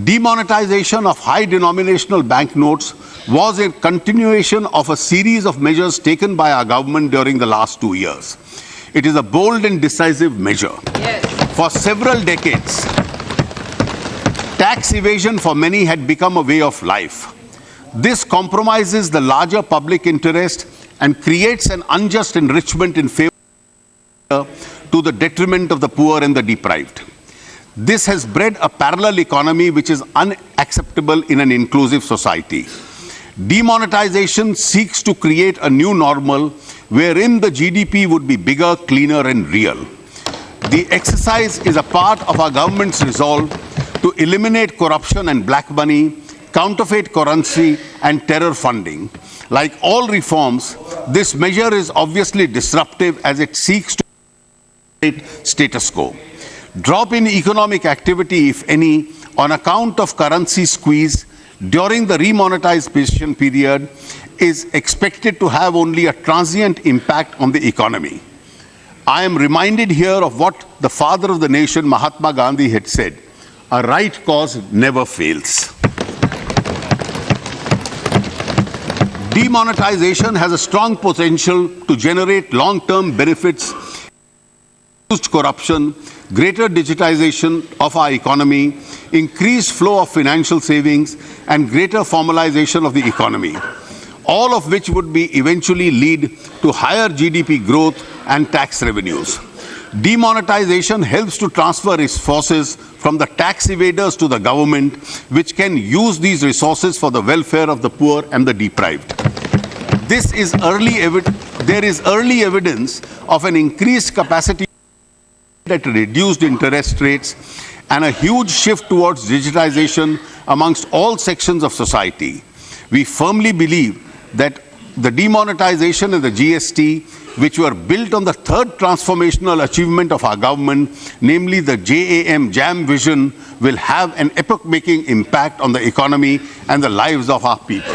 Demonetization of high denominational banknotes was a continuation of a series of measures taken by our government during the last 2 years. It is a bold and decisive measure. Yes. For several decades, tax evasion for many had become a way of life. This compromises the larger public interest and creates an unjust enrichment in favor to the detriment of the poor and the deprived. This has bred a parallel economy which is unacceptable in an inclusive society. Demonetization seeks to create a new normal wherein the GDP would be bigger, cleaner, and real. The exercise is a part of our government's resolve to eliminate corruption and black money, counterfeit currency, and terror funding. Like all reforms, this measure is obviously disruptive as it seeks to create status quo. Drop in economic activity, if any, on account of currency squeeze during the remonetization period is expected to have only a transient impact on the economy. I am reminded here of what the father of the nation, Mahatma Gandhi, had said: a right cause never fails. Demonetization has a strong potential to generate long-term benefits, reduced corruption, greater digitization of our economy, increased flow of financial savings, and greater formalization of the economy, all of which would be eventually lead to higher GDP growth and tax revenues. Demonetization helps to transfer resources from the tax evaders to the government, which can use these resources for the welfare of the poor and the deprived. There is early evidence of an increased capacity at reduced interest rates and a huge shift towards digitization amongst all sections of society. We firmly believe that the demonetization and the GST, which were built on the third transformational achievement of our government, namely the JAM vision, will have an epoch-making impact on the economy and the lives of our people.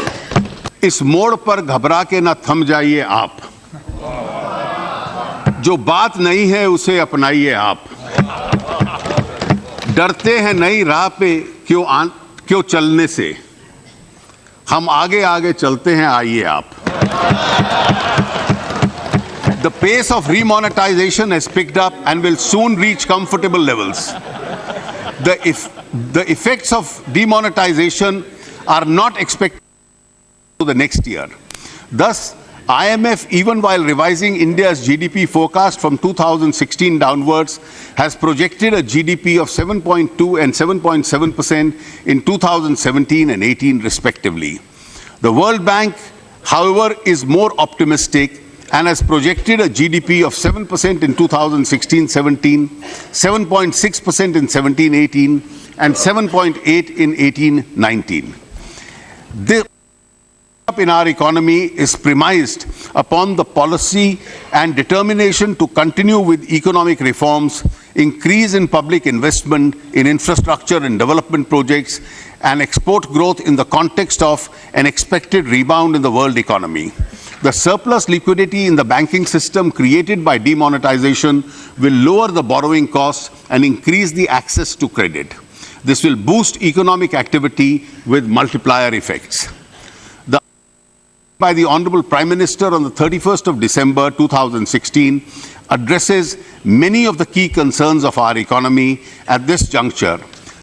इस मोड़ पर घबरा के न थम जाइए आप, जो बात नहीं है उसे अपनाइए आप, डरते हैं नई राह पे क्यों चलने से, हम आगे आगे चलते हैं आइए आप. The pace of remonetization has picked up and will soon reach comfortable levels. The effects of demonetization are not expected to the next year. Thus, IMF, even while revising India's GDP forecast from 2016 downwards, has projected a GDP of 7.2 and 7.7% in 2017 and 18 respectively. The World Bank, however, is more optimistic and has projected a GDP of 7% in 2016-17, 7.6% in 17-18, and 7.8 in 18-19. The in our economy is premised upon the policy and determination to continue with economic reforms, increase in public investment in infrastructure and development projects, and export growth in the context of an expected rebound in the world economy. The surplus liquidity in the banking system created by demonetization will lower the borrowing costs and increase the access to credit. This will boost economic activity with multiplier effects. By the Honorable Prime Minister on the 31st of December 2016 addresses many of the key concerns of our economy at this juncture.